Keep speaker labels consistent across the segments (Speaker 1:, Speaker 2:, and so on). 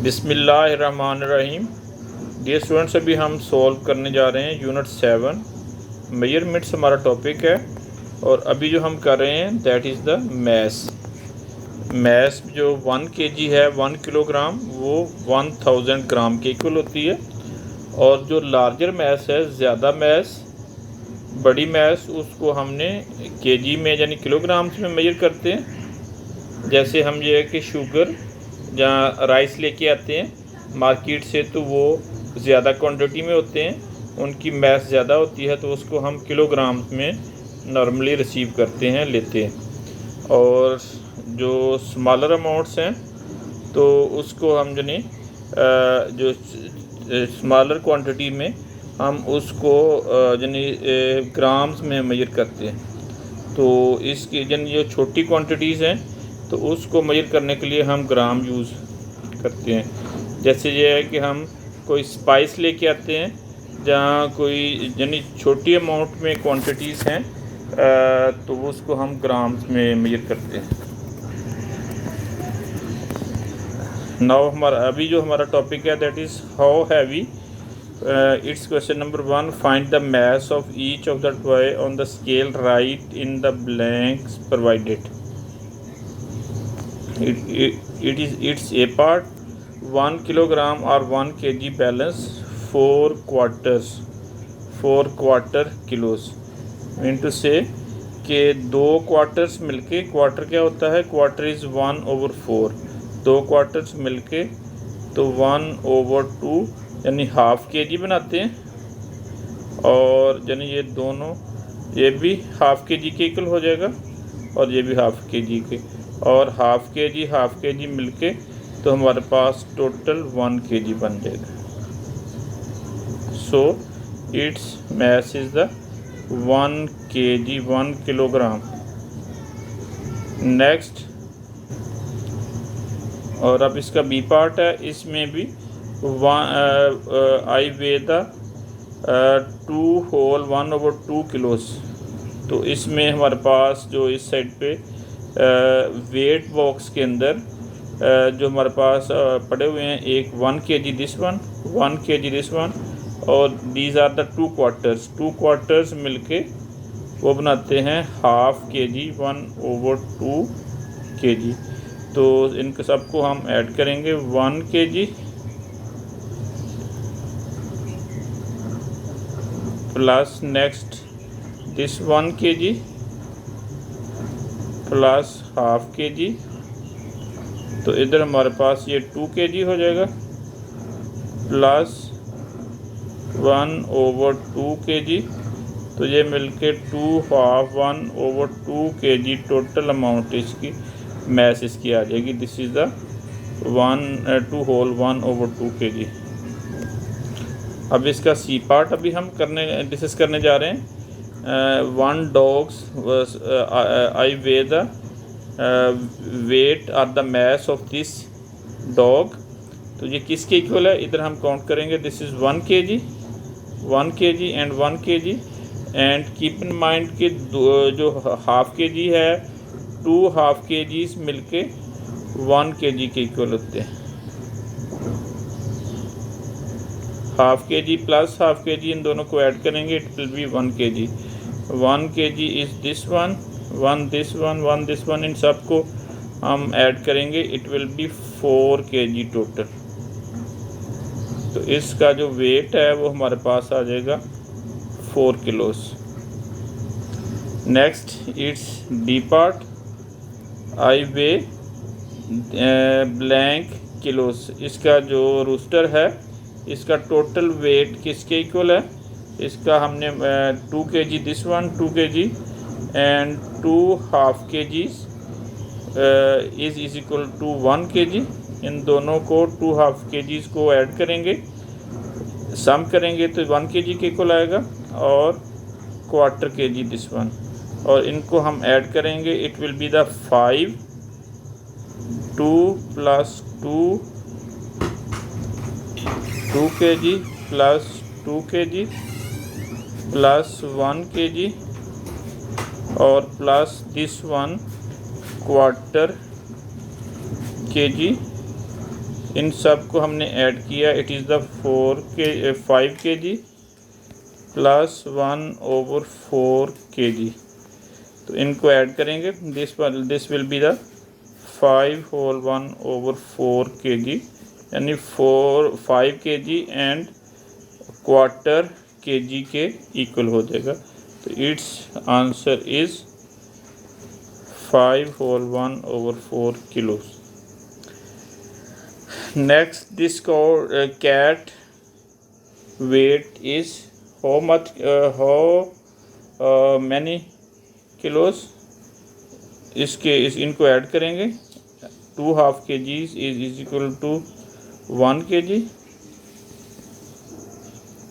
Speaker 1: बिस्मिल्लाहिर्रहमानिर्रहीम। Dear students, अभी हम सॉल्व करने जा रहे हैं यूनिट 7। मेजरमेंट्स हमारा टॉपिक है और अभी जो हम कर रहे हैं दैट इज़ द मैस जो 1 kg है 1 किलोग्राम वो 1000 ग्राम के इक्वल होती है। और जो लार्जर मैस है, ज़्यादा मैस, बड़ी मैस, उसको हमने केजी में यानी किलोग्राम्स में मेजर करते हैं। जैसे हम ये है कि शुगर जहाँ राइस लेके आते हैं मार्केट से तो वो ज़्यादा क्वांटिटी में होते हैं, उनकी मैस ज़्यादा होती है तो उसको हम किलोग्राम में नॉर्मली रिसीव करते हैं, लेते हैं। और जो स्मॉलर अमाउंट्स हैं तो उसको हम जो स्मॉलर क्वांटिटी में हम उसको ग्राम्स में मेजर करते हैं। तो इसकी जो छोटी क्वांटिटीज़ हैं तो उसको मेजर करने के लिए हम ग्राम यूज़ करते हैं। जैसे ये है कि हम कोई स्पाइस लेके आते हैं जहाँ कोई छोटी अमाउंट में क्वांटिटीज़ हैं तो उसको हम ग्राम्स में मेजर करते हैं। नाउ अभी जो हमारा टॉपिक है that is how heavy. It's question number 1, find the mass of each of the toy on the scale, write in the blanks provided. It's a part 1 kilogram or 1 kg, balance 4 quarter kilos। Mean to say कि 2 quarters मिलके, quarter क्या होता है, quarter is 1/4, 2 quarters मिलके तो 1/2 यानी half KG बनाते हैं। और यानी ये दोनों, ये भी हाफ केजी के इक्वल हो जाएगा और ये भी हाफ केजी के, और हाफ केजी मिलके तो हमारे पास टोटल 1 केजी बन जाएगा। So it's mass is the 1 KG, 1 kilogram. Next, और अब इसका बी पार्ट है, इसमें भी आई वे द 2 होल 1/2 किलोस। तो इसमें हमारे पास जो इस साइड पे वेट बॉक्स के अंदर जो हमारे पास पड़े हुए हैं, एक 1 kg this one, 1 kg this one, और दीज आर द 2 क्वार्टर्स मिलके वो बनाते हैं हाफ केजी, 1/2 kg। तो इनके सबको हम ऐड करेंगे, 1 kg plus next this 1 kg plus half KG, तो इधर हमारे पास ये 2 kg हो जाएगा, प्लस 1/2 kg, तो ये मिलके 2 हाफ 1/2 kg टोटल अमाउंट इसकी मैस इसकी आ जाएगी। This is the 2 whole 1/2 kg। अब इसका सी पार्ट अभी हम डिस्कस करने जा रहे हैं। 1 dogs I weigh the weight और the mass of this dog. तो ये किसके इक्वल है, इधर हम काउंट करेंगे। This is 1 kg and 1 kg, and keep in mind कि जो हाफ केजी है 2 हाफ केजीज मिलके 1 kg के इक्वल होते हैं। Half KG plus half KG, इन दोनों को ऐड करेंगे, it will be 1 kg। 1 kg is this one, 1 this one, 1 this one, इन सब को हम ऐड करेंगे, it will be 4 kg total. तो इसका जो वेट है वो हमारे पास आ जाएगा 4 किलोस। Next, it's D part, I way blank किलोस। इसका जो रूस्टर है इसका टोटल वेट किसके इक्वल है, इसका हमने 2 kg this one, 2 kg and 2 half KGs is equal to 1 kg। इन दोनों को 2 हाफ केजीज को ऐड करेंगे, सम करेंगे तो 1 kg के इक्वल आएगा, और क्वार्टर kg दिस वन, और इनको हम ऐड करेंगे, it will be the 5, 2 plus 2 kg plus 2 kg plus 1 kg और plus this one quarter kg इन सब को हमने ऐड किया, it is the 5 kg plus 1/4 kg। तो इनको ऐड करेंगे, this will be the 5 whole 1/4 kg, यानी 5 kg एंड क्वार्टर kg के इक्वल हो जाएगा। तो it's answer is 5 whole 1/4 kilo. Next, this cat weight is how much, how many kilos। इनको add करेंगे, 2.5 kg is equal to 1 kg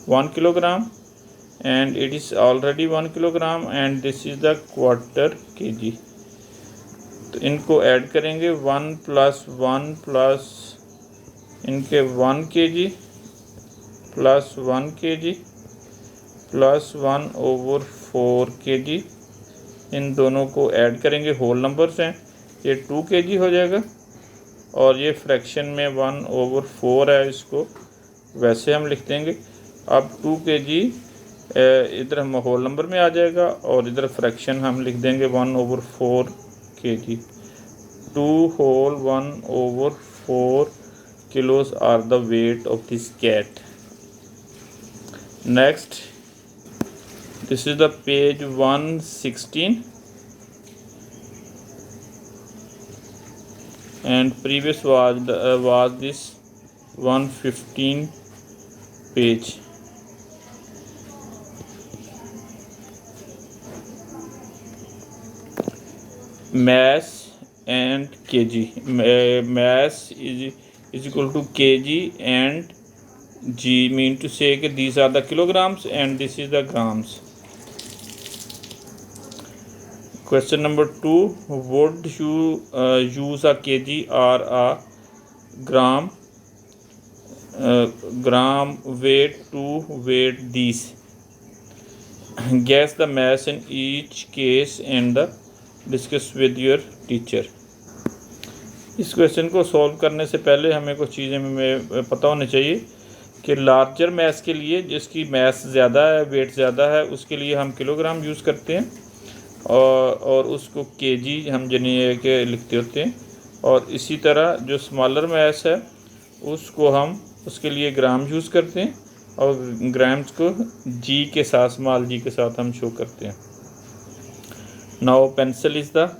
Speaker 1: 1 kilogram, and it is already 1 kilogram, and this is the quarter kg। तो इनको add करेंगे, 1 + 1 plus इनके 1 kg plus 1 kg plus 1/4 kg, इन दोनों को add करेंगे, होल नंबर्स हैं, ये 2 kg हो जाएगा, और ये फ्रैक्शन में 1/4 है, इसको वैसे हम लिख देंगे। अब 2 kg इधर हम होल नंबर में आ जाएगा, और इधर फ्रैक्शन हम लिख देंगे 1/4 kg। 2 whole 1/4 kilos are the weight of this cat। Next, this is the page 116, and previous was this 115 page। Mass and kg, mass is equal to kg and g, mean to say that these are the kilograms and this is the grams। Question number 2, would you use a kg or a gram weight to weight these? Guess the mass in each case and discuss with your teacher। इस question को solve करने से पहले हमें कुछ चीज़ें में पता होनी चाहिए कि लार्जर मैस के लिए, जिसकी मैस ज़्यादा है, वेट ज़्यादा है, उसके लिए हम किलोग्राम यूज़ करते हैं, और उसको केजी हम जनिए के लिखते होते हैं, और इसी तरह जो स्मॉलर मैस है उसको हम उसके लिए ग्राम यूज़ करते हैं, और ग्राम्स को जी के साथ, स्मॉल जी के साथ हम शो करते हैं। Now pencil is the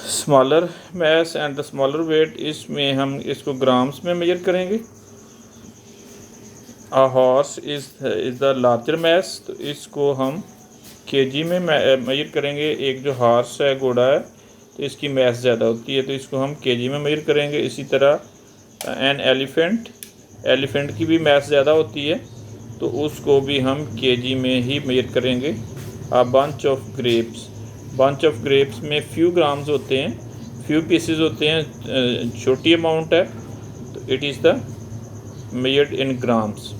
Speaker 1: smaller mass and the smaller weight, इसमें हम इसको ग्राम्स में मेजर करेंगे। A horse is the larger mass, तो इसको हम केजी में मेजर करेंगे। एक जो हॉर्स है, घोड़ा है, तो इसकी मैस ज़्यादा होती है, तो इसको हम केजी में मेजर करेंगे। इसी तरह एन एलिफेंट की भी मैस ज़्यादा होती है, तो उसको भी हम केजी में ही मेजर करेंगे। अ बंच ऑफ ग्रेप्स में फ्यू ग्राम्स होते हैं, फ्यू पीसेस होते हैं, छोटी अमाउंट है, तो it is the measured in grams.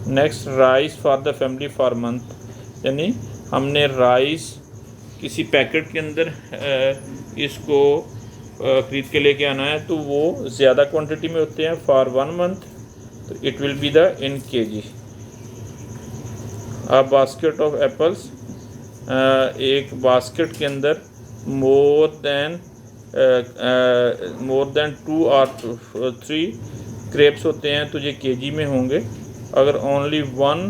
Speaker 1: Next, rice for the family for month, यानी हमने राइस किसी पैकेट के अंदर इसको ख़रीद के लेके आना है, तो वो ज़्यादा क्वांटिटी में होते हैं, फॉर 1 मंथ, तो it will be the in KG. A basket of apples, एक बास्केट के अंदर मोर देन 2 और 3 ग्रेप्स होते हैं, तो ये केजी में होंगे। अगर ओनली 1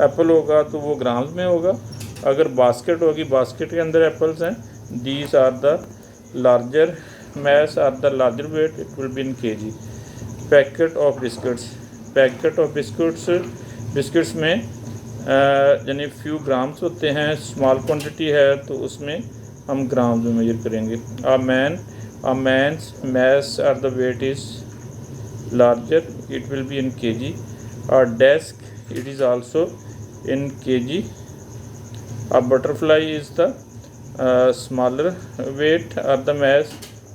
Speaker 1: एप्पल होगा तो वो ग्राम्स में होगा। अगर बास्केट होगी, बास्केट के अंदर एप्पल्स हैं, these are the larger mass are the larger weight, it will be in KG. Packet of biscuits में यानी फ्यू ग्राम्स होते हैं, स्मॉल क्वांटिटी है, तो उसमें हम ग्राम्स में मेजर करेंगे। A man's mass are the weight is larger, it will be in KG. A desk, it is also in kg। A butterfly is the smaller weight or the mass,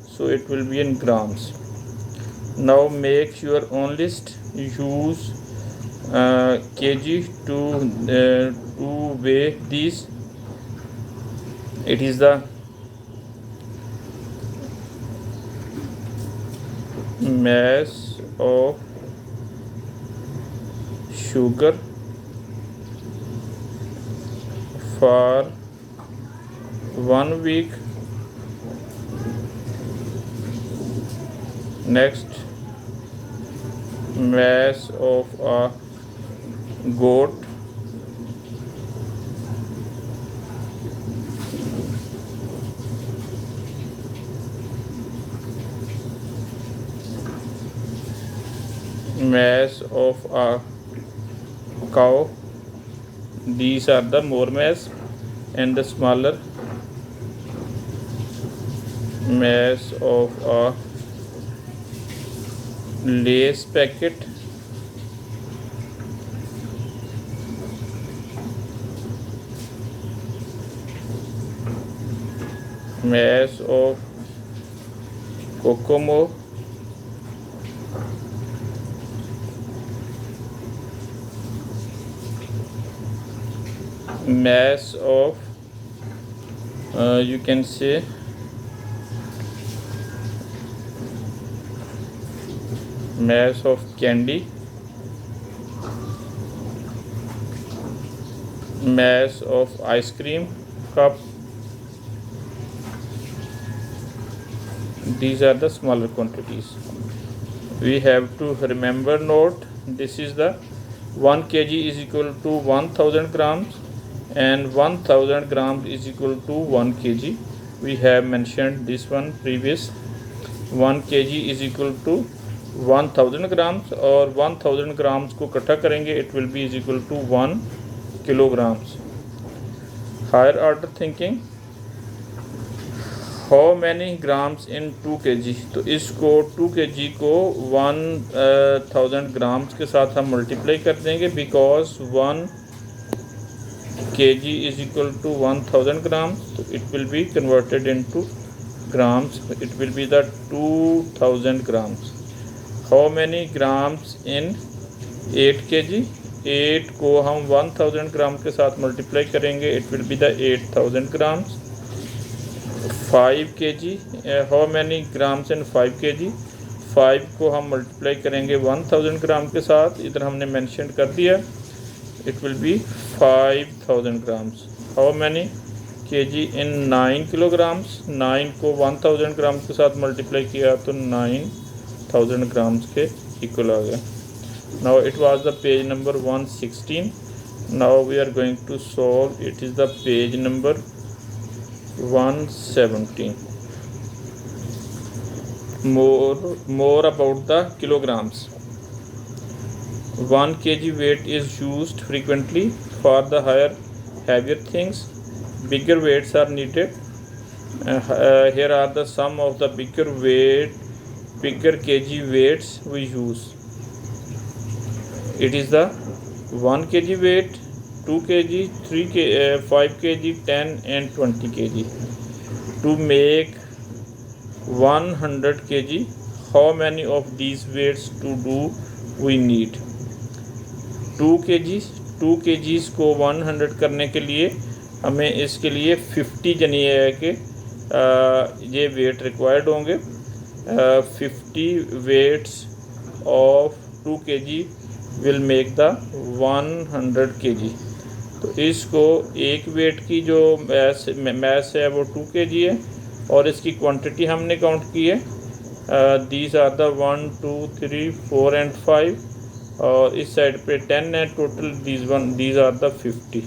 Speaker 1: so it will be in grams। Now make your own list, use kg to weigh these। It is the mass of sugar for 1 week. Next, mass of a goat mass of a cow. These are the more mass, and the smaller mass of a Lay's packet. Mass of Kokomo. Mass of you can say mass of candy. Mass of ice cream cup. These are the smaller quantities. We have to remember, note, this is the 1 kg is equal to 1000 grams and 1000 grams is equal to 1 kg. We have mentioned this one previous. 1 kg is equal to 1000 grams और 1000 grams को इकट्ठा करेंगे, it will be is equal to 1 kilograms. Higher order thinking, how many grams in 2 kg. तो इसको 2 kg को 1000 grams के साथ हम मल्टीप्लाई कर देंगे, because 1 kg is equal to 1000 grams. तो it will be converted into grams. It will be the 2000 grams. How many grams in 8 kg. 8 को हम 1000 ग्राम के साथ मल्टीप्लाई करेंगे, it will be the 8000 grams. 5 kg, how many grams in 5 kg. 5 को हम multiply करेंगे 1000 ग्राम के साथ, इधर हमने मेंशन कर दिया, it will B 5000 grams. How many kg in 9 kilograms. 9 को 1000 ग्राम के साथ मल्टीप्लाई किया तो 9000 ग्राम्स के इक्वल आ गया. Now it was the page number 116. Now we are going to solve. It is the page number 117. More about the kilograms. 1 kg weight is used frequently for the heavier things. Bigger weights are needed. Here are the sum of the bigger kg weights we use. It is the 1 kg weight, 2 kg, 3 kg, 5 kg, 10 and 20 kg. To make 100 kg, how many of these weights to do we need? 2 kgs को 100 करने के लिए हमें इसके लिए 50 यानी है कि ये वेट रिक्वायर्ड होंगे. 50 weights of 2 kg will make the 100 kg. तो इसको एक वेट की जो मैस है वो 2 kg है और इसकी क्वांटिटी हमने काउंट की है. दीज आर द 1 2 3 4 एंड 5 और इस साइड पे 10 है टोटल. These are the 50.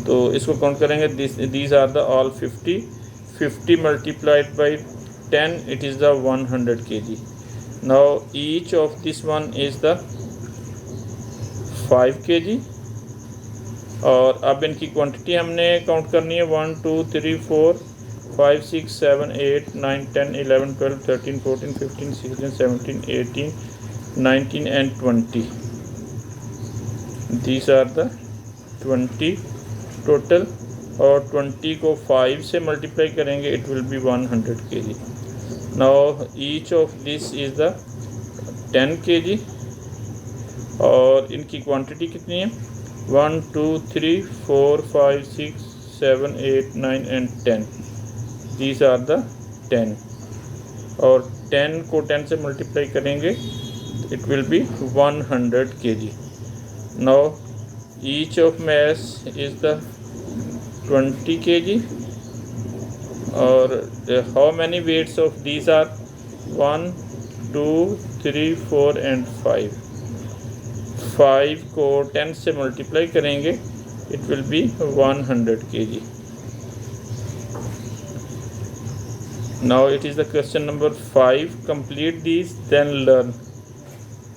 Speaker 1: तो इसको काउंट करेंगे. These are the all 50. 50 multiplied by 10, it is the 100 kg. Now each of this one is the 5 kg. और अब इनकी क्वांटिटी हमने काउंट करनी है. 1 2 3 4 5 6 7 8 9 10 11 12 13 14 15 16 17 18 19 and 20. These are the 20 total. और 20 को 5 से मल्टीप्लाई करेंगे, it will B 100 kg. Now each of this is the 10 kg. और इनकी क्वांटिटी कितनी है? 1 2 3 4 5 6 7 8 9 and 10. These are the 10. और 10 को 10 से मल्टीप्लाई करेंगे, it will B 100 kg. Now each of mass is the 20 kg, or how many weights of these are? 1, 2, 3, 4 and 5. 5 को 10 से मल्टीप्लाई करेंगे, it will be 100 kg. Now it is the question number 5. Complete these, then learn.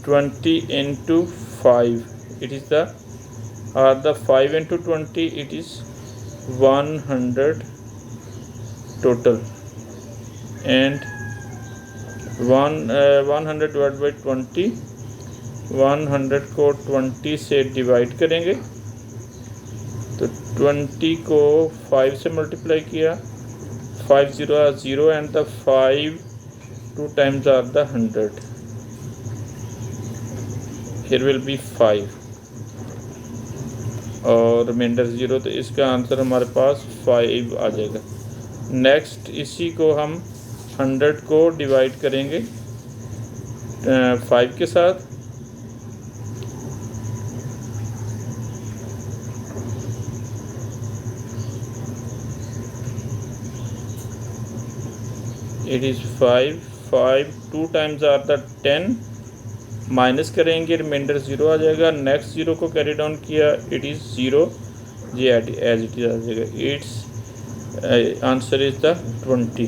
Speaker 1: 20 into 5. It is the 5 into 20. It is 100 total. And 100 divided by 20. 100 को 20 से divide करेंगे, तो 20 को 5 से multiply किया, 5 0 are 0 and the 5 2 times are the 100. Here will be 5 और reminder 0, तो इसका आंसर हमारे पास 5 आ जाएगा. नेक्स्ट इसी को हम 100 को डिवाइड करेंगे 5 के साथ, it is 5 2 times are the 10, minus करेंगे रिमाइंडर 0 आ जाएगा. नेक्स्ट 0 को कैरी डाउन किया, इट इज़ 0, जी एज इट इज आ जाएगा. Its answer is the 20.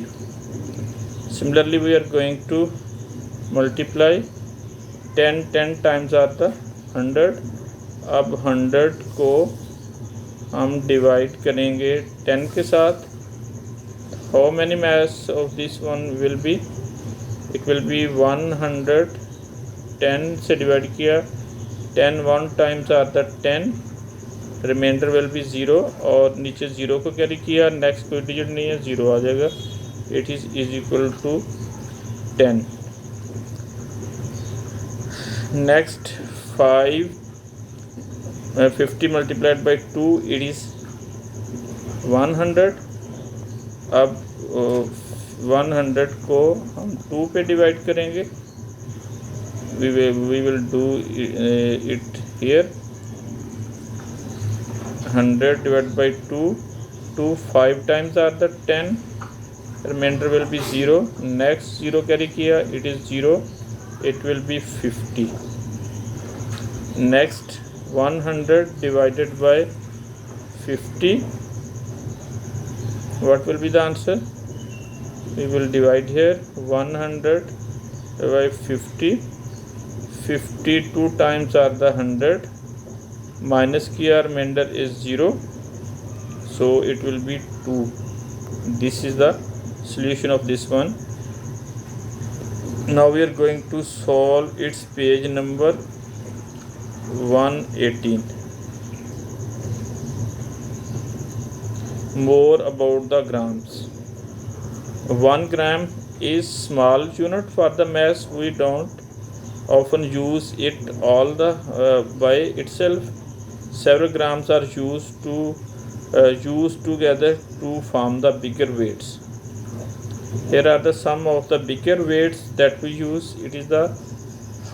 Speaker 1: Similarly we are going to multiply 10 times are the 100. अब 100 को हम डिवाइड करेंगे 10 के साथ. How many mass of this one will be? It will be 100. 10 से डिवाइड किया, 10 1 times are the 10, reminder will be 0 और नीचे 0 को कैरी किया, नेक्स्ट कोई डिजिट नहीं है, 0 आ जाएगा. It is equal to 10. Next 50 multiplied by 2, it is 100. अब 100 को हम 2 पे डिवाइड करेंगे. we will do it here. 100 divided by 2 5 times are the 10, remainder will be 0. next 0 carry kiya, it is 0, it will be 50. next 100 divided by 50, what will be the answer? We will divide here 100 by 50. 52 times are the 100, minus kiya, remainder is 0, so it will be 2. This is the solution of this one. Now we are going to solve its page number 118. More about the grams. 1 gram is small unit for the mass. We don't often use it all by itself. Several grams are used together to form the bigger weights. Here are the some of the bigger weights that we use. It is the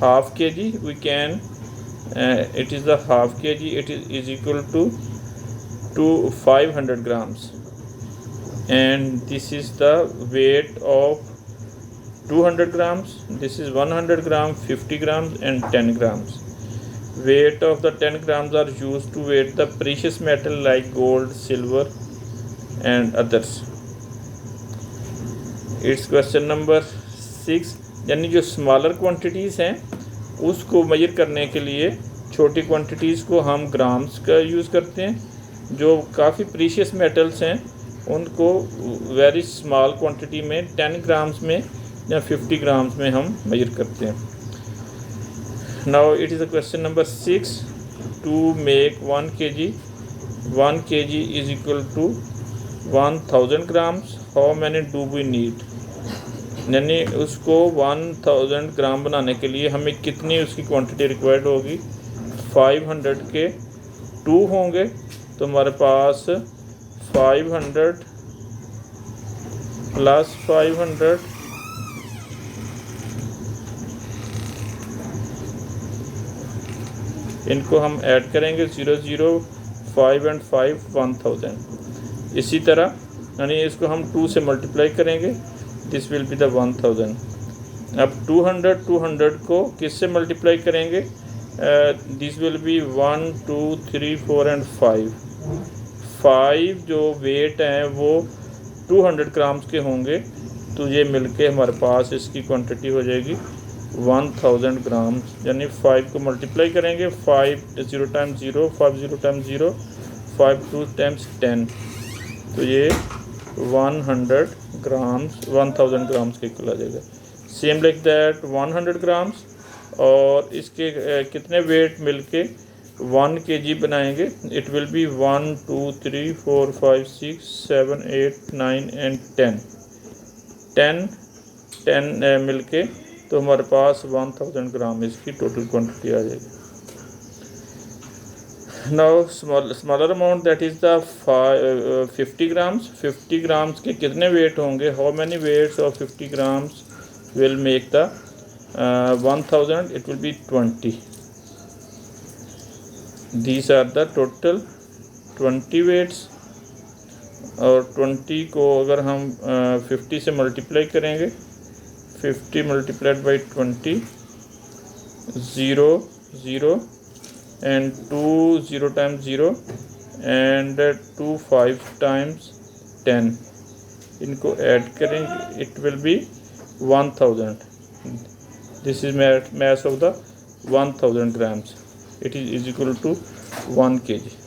Speaker 1: half kg. We can it is the half kg. It is equal to 500 grams, and this is the weight of 200 grams. This is 100 grams, 50 grams and 10 grams. Weight of the 10 grams are used to weight the precious metal like gold, silver and others. It's question number 6. यानी जो smaller quantities हैं उसको major करने के लिए छोटी quantities को हम ग्राम्स का यूज़ करते हैं. जो काफ़ी प्रीशियस मेटल्स हैं उनको वेरी स्मॉल क्वांटिटी में 10 ग्राम्स में या 50 ग्राम्स में हम मेजर करते हैं. Now it is a question number 6. To make 1 kg is equal to 1000 grams. How many do we need? यानी उसको 1000 ग्राम बनाने के लिए हमें कितनी उसकी क्वांटिटी रिक्वायर्ड होगी? 500 के 2 होंगे, तो हमारे पास 500 प्लस 500 इनको हम ऐड करेंगे 0 0 5 एंड 5 1000। इसी तरह यानी इसको हम 2 से मल्टीप्लाई करेंगे, दिस विल बी द 1000। अब 200 को किससे मल्टीप्लाई करेंगे, दिस विल बी 1 2 3 4 एंड 5 जो वेट हैं वो 200 ग्राम्स के होंगे, तो ये मिलके हमारे पास इसकी क्वांटिटी हो जाएगी 1000 ग्राम्स। यानी 5 को मल्टीप्लाई करेंगे, 5 0 टाइम्स 0 5 0 टाइम्स 0 5 2 टाइम्स 10, तो ये 100 ग्राम्स 1000 ग्राम्स के इक्वल आ जाएगा। सेम लाइक दैट 100 ग्राम्स और इसके कितने वेट मिलके 1 kg बनाएंगे, इट विल बी 1 2 3 4 5 6 7 8 9 एंड 10 मिलके तो हमारे पास 1000 ग्राम इसकी टोटल क्वांटिटी आ जाएगी। Now smaller amount that is the 50 grams. 50 grams के कितने वेट होंगे, how many weights of 50 grams will make the 1000, it will be 20। These are the total 20 weights, और 20 को अगर हम 50 से मल्टीप्लाई करेंगे, 50 multiplied by 20 0 0 and 2 0 times 0 and 2 5 times 10, इनको ऐड करेंगे, it will B 1000। This is mass of the 1000 grams, it is equal to 1 kg।